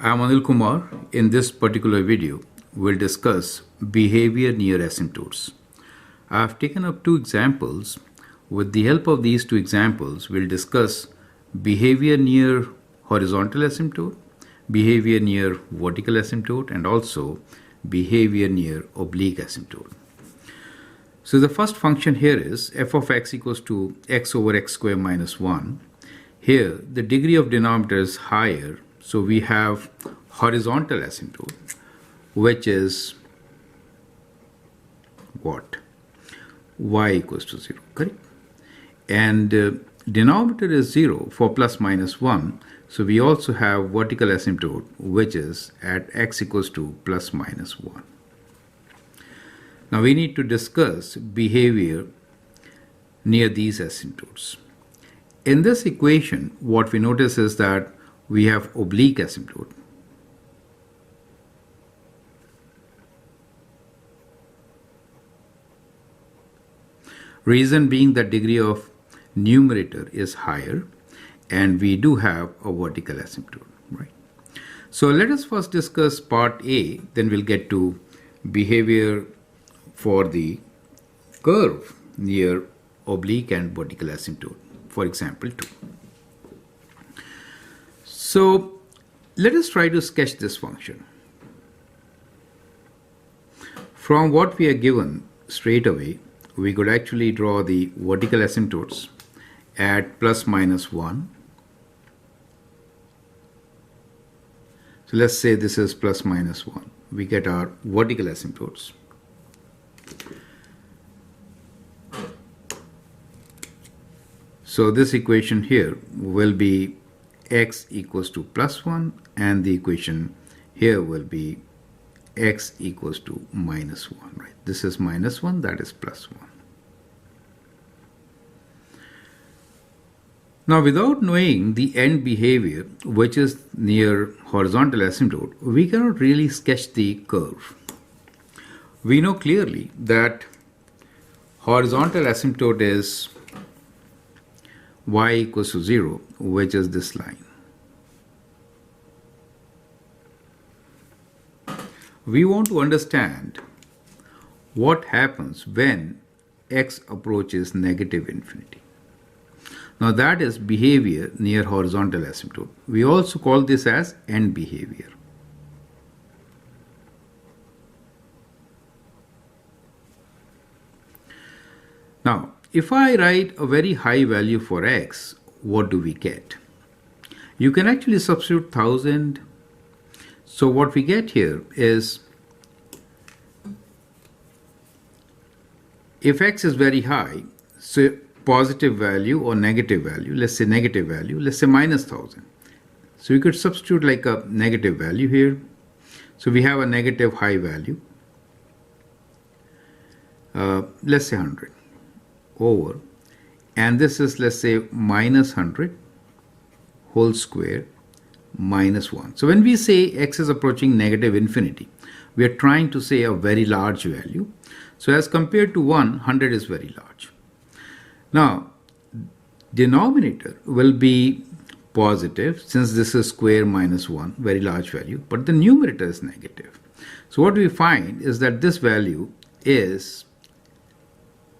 I am Anil Kumar. In this particular video, we'll discuss behavior near asymptotes. I have taken up two examples. With the help of these two examples, we'll discuss behavior near horizontal asymptote, behavior near vertical asymptote, and also behavior near oblique asymptote. So the first function here is f of x equals to x over x square minus 1. Here, the degree of denominator is higher, so we have horizontal asymptote, which is what? Y equals to 0, correct? And denominator is 0 for plus minus 1, so we also have vertical asymptote, which is at x equals to plus minus 1. Now we need to discuss behavior near these asymptotes. In this equation, what we notice is that we have oblique asymptote. Reason being that degree of numerator is higher, and we do have a vertical asymptote, right? So let us first discuss part A, then we'll get to behavior for the curve near oblique and vertical asymptote, for example 2. So let us try to sketch this function. From what we are given straight away, we could actually draw the vertical asymptotes at plus minus 1. So let's say this is plus minus 1. We get our vertical asymptotes. So this equation here will be x equals to plus 1, and the equation here will be x equals to minus 1, right? This is minus 1, that is plus 1. Now, without knowing the end behavior, which is near horizontal asymptote, we cannot really sketch the curve. We know clearly that horizontal asymptote is y equals to 0, which is this line. We want to understand what happens when x approaches negative infinity. Now that is behavior near horizontal asymptote. We also call this as end behavior. Now, if I write a very high value for x, what do we get? You can actually substitute 1000. So what we get here is, if x is very high, so positive value or negative value, let's say negative value, let's say minus 1000. So you could substitute like a negative value here. So we have a negative high value, let's say 100 over, and this is, let's say, minus 100 whole square minus 1. So when we say x is approaching negative infinity, we are trying to say a very large value. So as compared to 100 is very large. Now, denominator will be positive, since this is square minus 1, very large value, but the numerator is negative. So what we find is that this value is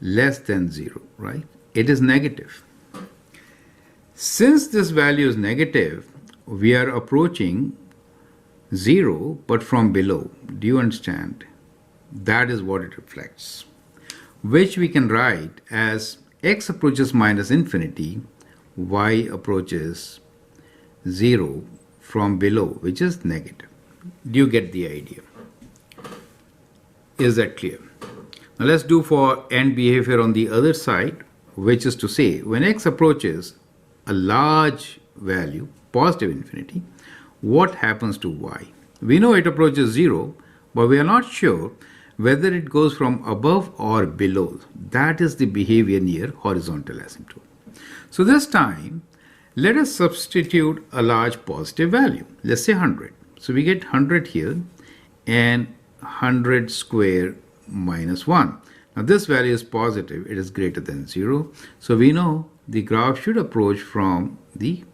less than 0, right? It is negative. Since this value is negative, we are approaching 0, but from below. Do you understand? That is what it reflects, which we can write as x approaches minus infinity, y approaches 0 from below, which is negative. Do you get the idea? Is that clear? Now let's do for end behavior on the other side, which is to say when x approaches a large value, positive infinity, what happens to y? We know it approaches 0, but we are not sure whether it goes from above or below. That is the behavior near horizontal asymptote. So this time, let us substitute a large positive value. Let's say 100. So we get 100 here and 100 square minus 1. Now this value is positive, it is greater than 0. So we know the graph should approach from the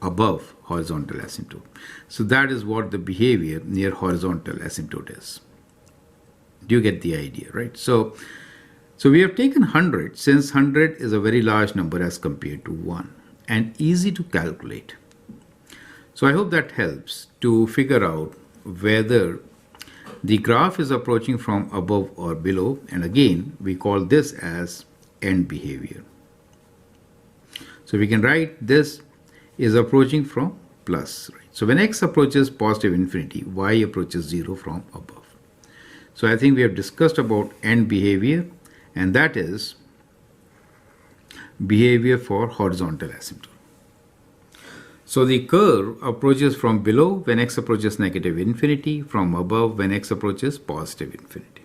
above horizontal asymptote. So that is what the behavior near horizontal asymptote is. Do you get the idea, right? So we have taken 100 since 100 is a very large number as compared to 1 and easy to calculate. So I hope that helps to figure out whether the graph is approaching from above or below, and again we call this as end behavior. So we can write this is approaching from plus, right? So when x approaches positive infinity, y approaches 0 from above. So I think we have discussed about end behavior, and that is behavior for horizontal asymptote. So the curve approaches from below when x approaches negative infinity, from above when x approaches positive infinity.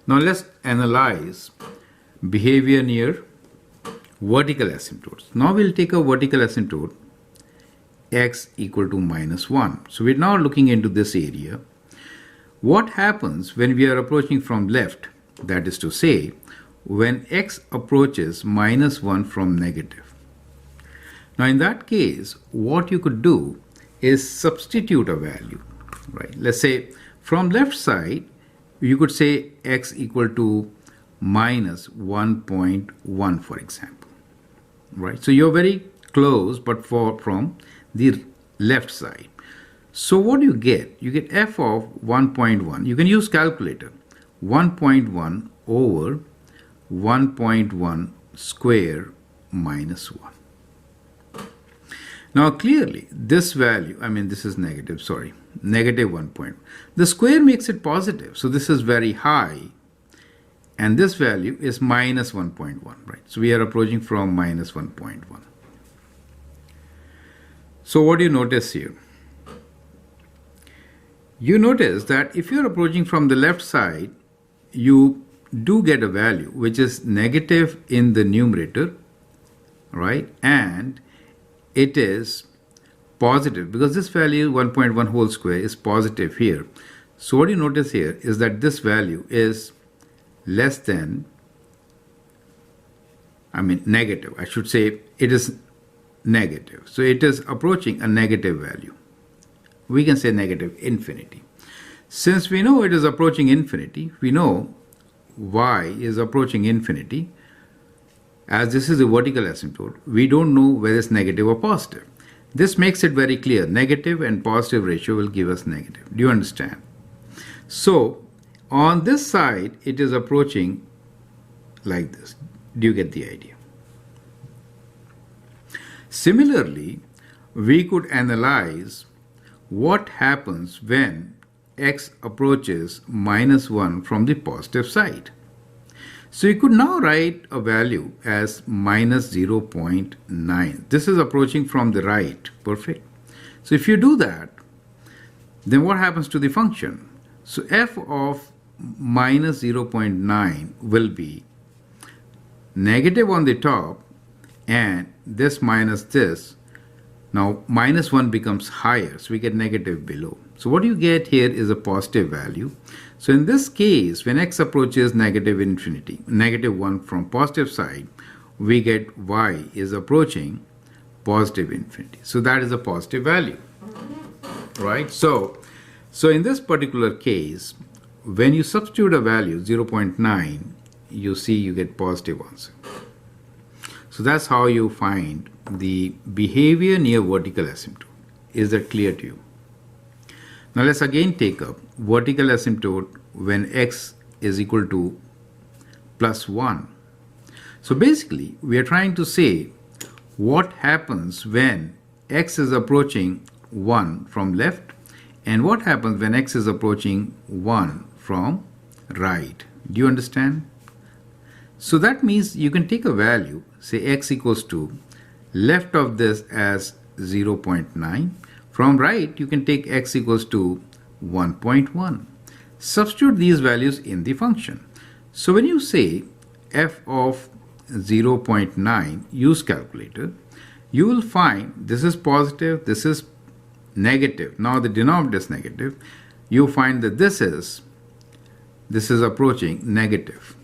Now let's analyze behavior near vertical asymptotes. Now we'll take a vertical asymptote x equal to minus 1. So we're now looking into this area. What happens when we are approaching from left? That is to say, when x approaches minus 1 from negative. Now in that case, what you could do is substitute a value, right? Let's say from left side, you could say x equal to minus 1.1, for example, right? So you're very close, but from the left side. So what do you get? You get f of 1.1. You can use calculator. 1.1 over 1.1 square minus 1. Now clearly this value, this is negative, sorry, negative 1. The square makes it positive, so this is very high, and this value is minus 1.1, right? So we are approaching from minus 1.1. So what do you notice here? You notice that if you're approaching from the left side, you do get a value which is negative in the numerator, right? And it is positive because this value 1.1 whole square is positive here. So what you notice here is that this value is less than, negative. I should say it is negative. So it is approaching a negative value. We can say negative infinity. Since we know it is approaching infinity, we know y is approaching infinity. As this is a vertical asymptote, we don't know whether it's negative or positive. This makes it very clear. Negative and positive ratio will give us negative. Do you understand? So on this side, it is approaching like this. Do you get the idea? Similarly, we could analyze what happens when x approaches minus 1 from the positive side. So you could now write a value as minus 0.9. This is approaching from the right. Perfect. So if you do that, then what happens to the function? So f of minus 0.9 will be negative on the top and this minus this. Now minus 1 becomes higher, so we get negative below. So what you get here is a positive value. So in this case, when x approaches negative infinity, negative 1 from positive side, we get y is approaching positive infinity. So that is a positive value, right? So in this particular case, when you substitute a value 0.9, you see you get positive answer. So that's how you find the behavior near vertical asymptote. Is that clear to you? Now let's again take up vertical asymptote when x is equal to plus 1. So basically, we are trying to say what happens when x is approaching 1 from left and what happens when x is approaching 1 from right. Do you understand? So that means you can take a value, say x equals to left of this as 0.9. From right, you can take x equals to 1.1. Substitute these values in the function. So when you say f of 0.9, use calculator, you will find this is positive, this is negative. Now the denominator is negative. You find that this is approaching negative.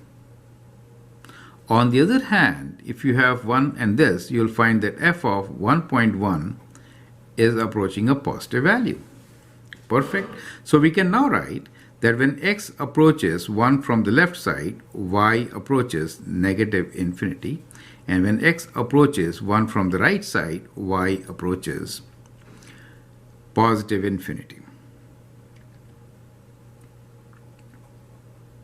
On the other hand, if you have 1 and this, you'll find that f of 1.1 is approaching a positive value. Perfect. So we can now write that when x approaches 1 from the left side, y approaches negative infinity. And when x approaches 1 from the right side, y approaches positive infinity.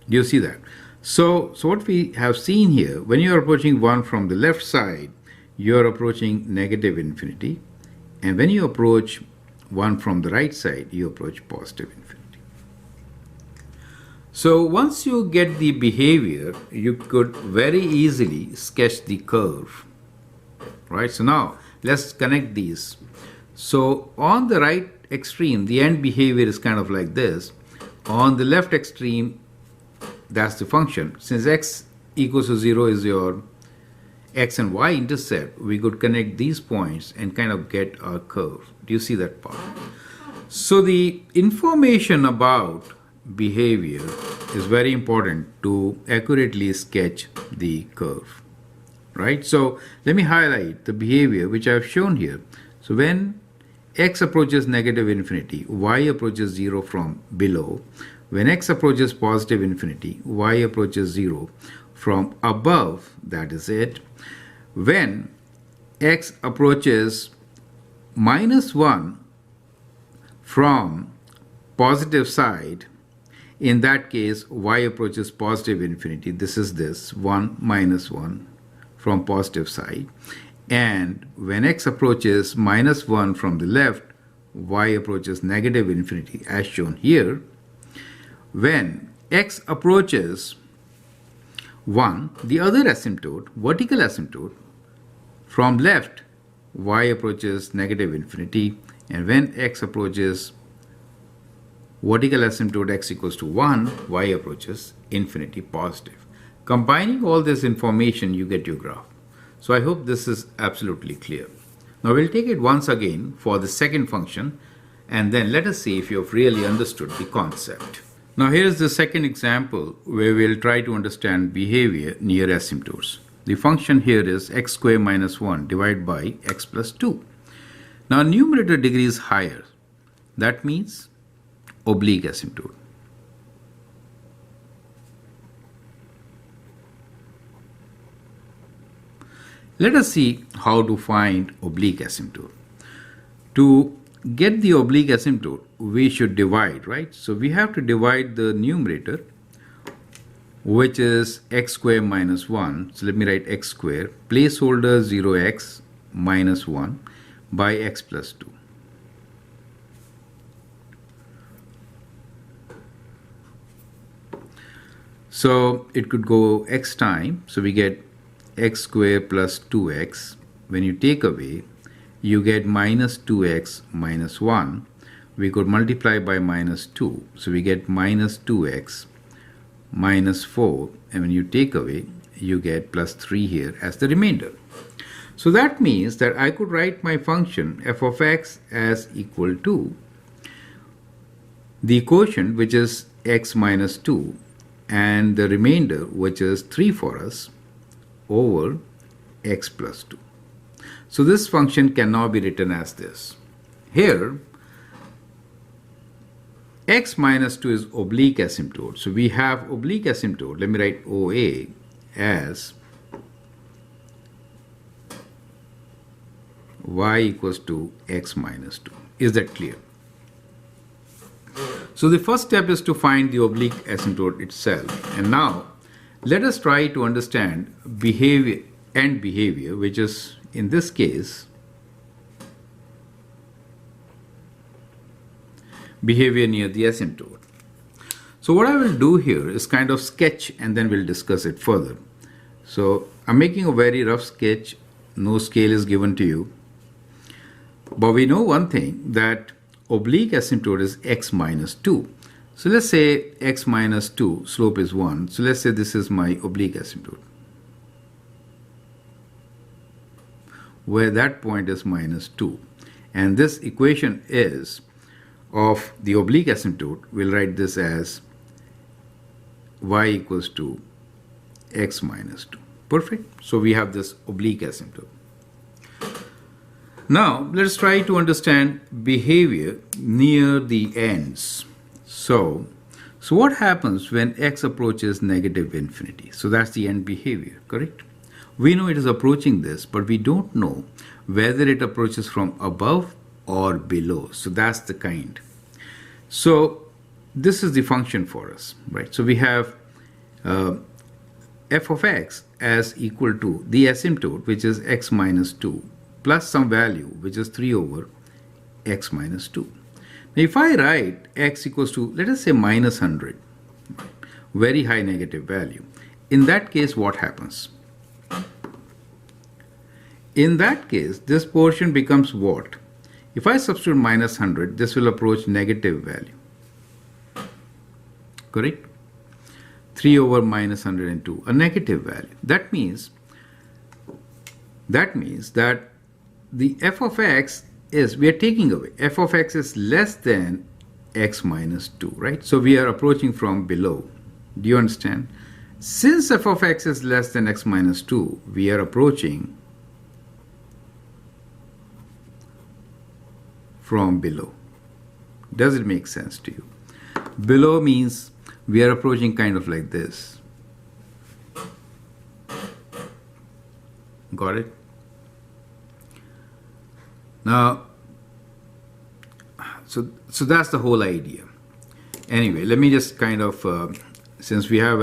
Do you see that? So what we have seen here, when you are approaching 1 from the left side, you are approaching negative infinity. And when you approach 1 from the right side, you approach positive infinity. So once you get the behavior, you could very easily sketch the curve. Right? So now let's connect these. So on the right extreme, the end behavior is kind of like this. On the left extreme, that's the function. Since x equals to 0 is your x and y intercept, we could connect these points and kind of get our curve. Do you see that part? So the information about behavior is very important to accurately sketch the curve. Right? So let me highlight the behavior which I have shown here. So when x approaches negative infinity, y approaches 0 from below. When x approaches positive infinity, y approaches 0 from above, that is it. When x approaches minus 1 from positive side, in that case, y approaches positive infinity. This is this, 1 minus 1 from positive side. And when x approaches minus 1 from the left, y approaches negative infinity, as shown here. When x approaches 1, the other asymptote, vertical asymptote, from left, y approaches negative infinity. And when x approaches vertical asymptote x equals to 1, y approaches infinity positive. Combining all this information, you get your graph. So I hope this is absolutely clear. Now we'll take it once again for the second function, and then let us see if you have really understood the concept. Now here is the second example where we'll try to understand behavior near asymptotes. The function here is x squared minus 1 divided by x plus 2. Now numerator degree is higher. That means oblique asymptote. Let us see how to find oblique asymptote. To get the oblique asymptote, we should divide, right? So we have to divide the numerator, which is x squared minus 1. So let me write x squared, placeholder 0x minus 1 by x plus 2. So it could go x time, so we get x squared plus 2x. When you take away, you get minus 2x minus 1. We could multiply by minus 2, so we get minus 2x minus 4, and when you take away, you get plus 3 here as the remainder. So that means that I could write my function f of x as equal to the quotient, which is x minus 2, and the remainder, which is 3 for us, over x plus 2. So this function can now be written as this. Here, x minus 2 is oblique asymptote. So we have oblique asymptote. Let me write OA as y equals to x minus 2. Is that clear? So the first step is to find the oblique asymptote itself. And now let us try to understand behavior and behavior, which is in this case behavior near the asymptote. So what I will do here is kind of sketch, and then we'll discuss it further. So I'm making a very rough sketch. No scale is given to you. But we know one thing, that oblique asymptote is x minus 2. So let's say x minus 2, slope is 1. So let's say this is my oblique asymptote, where that point is minus 2. And this equation is of the oblique asymptote. We'll write this as y equals to x minus 2. Perfect. So we have this oblique asymptote. Now, let's try to understand behavior near the ends. So what happens when x approaches negative infinity? So that's the end behavior, correct? We know it is approaching this, but we don't know whether it approaches from above or below. So that's the kind. So this is the function for us, right? So we have f of x as equal to the asymptote, which is x minus 2, plus some value, which is 3 over x minus 2. Now, if I write x equals to, let us say, minus 100, very high negative value, in that case, what happens? In that case, this portion becomes what? If I substitute minus 100, this will approach negative value. Correct? 3 over minus 102, a negative value. That means that the f of x is, we are taking away, f of x is less than x minus 2, right? So we are approaching from below. Do you understand? Since f of x is less than x minus 2, we are approaching from below. Does it make sense to you? Below means we are approaching kind of like this. Got it? Now, so that's the whole idea. Anyway, let me just kind of, since we have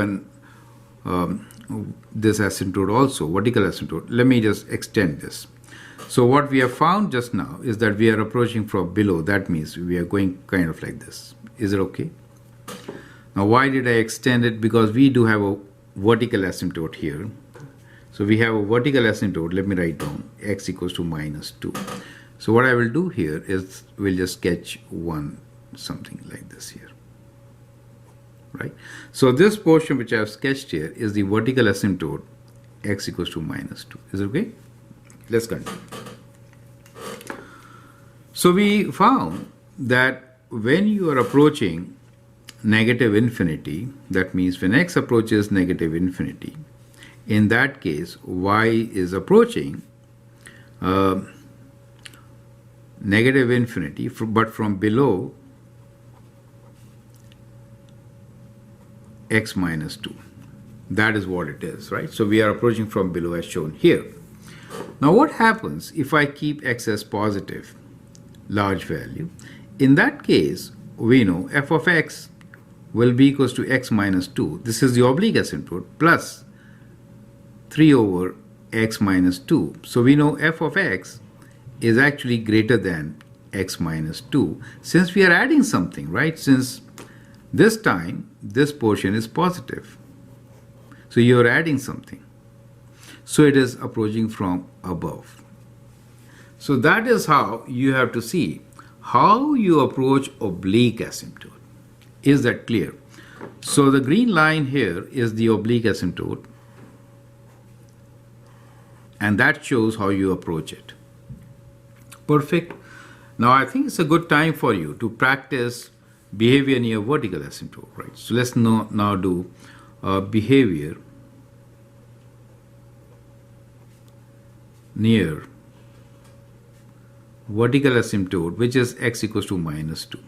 this asymptote also, vertical asymptote, let me just extend this. So what we have found just now is that we are approaching from below. That means we are going kind of like this. Is it okay? Now, why did I extend it? Because we do have a vertical asymptote here. So we have a vertical asymptote. Let me write down x equals to minus 2. So what I will do here is we'll just sketch something like this here. Right? So this portion which I have sketched here is the vertical asymptote x equals to minus 2. Is it okay? Let's continue. So we found that when you are approaching negative infinity, that means when x approaches negative infinity, in that case y is approaching negative infinity, but from below x minus 2. That is what it is, right? So we are approaching from below as shown here. Now what happens if I keep x as positive, large value? In that case, we know f of x will be equals to x minus 2. This is the oblique asymptote plus 3 over x minus 2. So we know f of x is actually greater than x minus 2 since we are adding something, right? Since this time this portion is positive. So you are adding something. So it is approaching from above. So that is how you have to see how you approach oblique asymptote. Is that clear? So the green line here is the oblique asymptote, and that shows how you approach it. Perfect. Now I think it's a good time for you to practice behavior near vertical asymptote, right? So let's now do behavior near vertical asymptote, which is x equals to minus 2.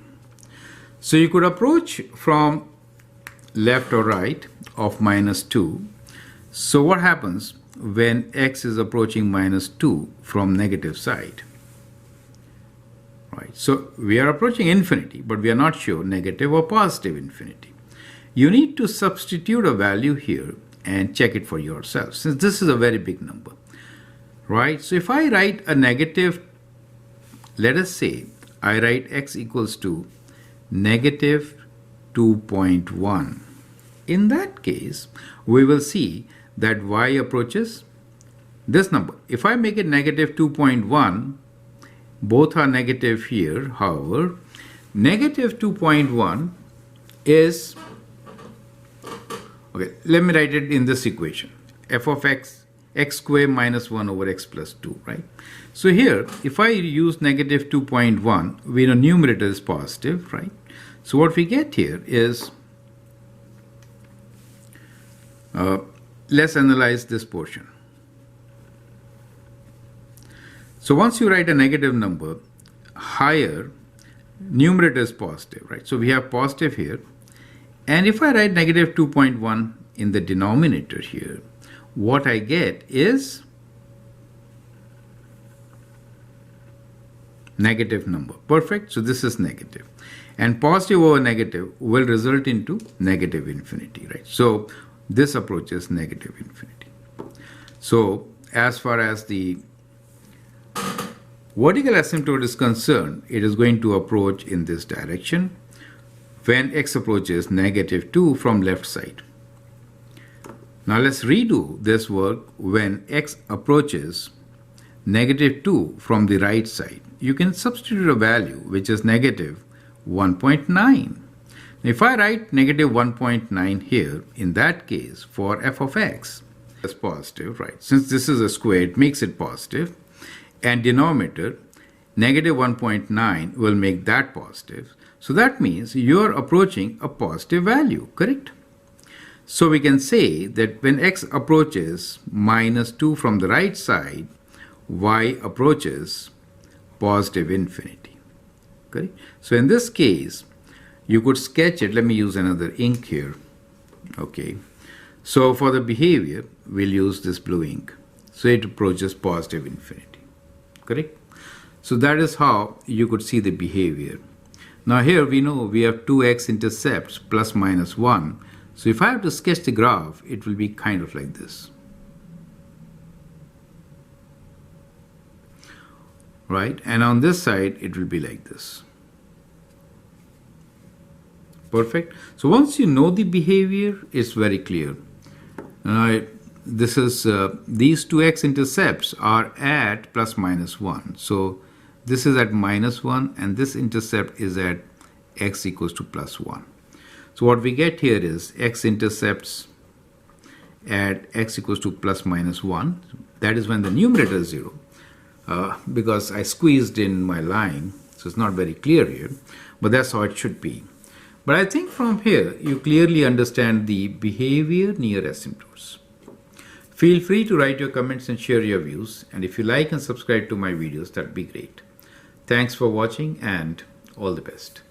So you could approach from left or right of minus 2. So what happens when x is approaching minus 2 from negative side? Right. So we are approaching infinity, but we are not sure negative or positive infinity. You need to substitute a value here and check it for yourself, since this is a very big number. Right? So if I write a negative, let us say I write x equals to negative 2.1. In that case, we will see that y approaches this number. If I make it negative 2.1, both are negative here. However, negative 2.1 is, okay, let me write it in this equation. F of x squared minus 1 over x plus 2, right? So here, if I use negative 2.1, we know numerator is positive, right? So what we get here is, let's analyze this portion. So once you write a negative number, higher numerator is positive, right? So we have positive here. And if I write negative 2.1 in the denominator here, what I get is negative number. Perfect. So this is negative. And positive over negative will result into negative infinity, right? So this approaches negative infinity. So as far as the vertical asymptote is concerned, it is going to approach in this direction when x approaches negative 2 from left side. Now let's redo this work when x approaches negative 2 from the right side. You can substitute a value which is negative 1.9. If I write negative 1.9 here, in that case for f of x as positive, right? Since this is a square, it makes it positive. And denominator, negative 1.9 will make that positive. So that means you're approaching a positive value, correct? So we can say that when x approaches minus 2 from the right side, y approaches positive infinity. Correct? So in this case, you could sketch it. Let me use another ink here. Okay. So for the behavior, we'll use this blue ink. So it approaches positive infinity. Correct? So that is how you could see the behavior. Now here we know we have two x-intercepts plus minus 1. So if I have to sketch the graph, it will be kind of like this. Right? And on this side, it will be like this. Perfect. So once you know the behavior, it's very clear. Now, these two x-intercepts are at plus minus 1. So this is at minus 1 and this intercept is at x equals to plus 1. So what we get here is x-intercepts at x equals to plus minus 1. That is when the numerator is 0. Because I squeezed in my line, so it's not very clear here, but that's how it should be. But I think from here, you clearly understand the behavior near asymptotes. Feel free to write your comments and share your views. And if you like and subscribe to my videos, that'd be great. Thanks for watching and all the best.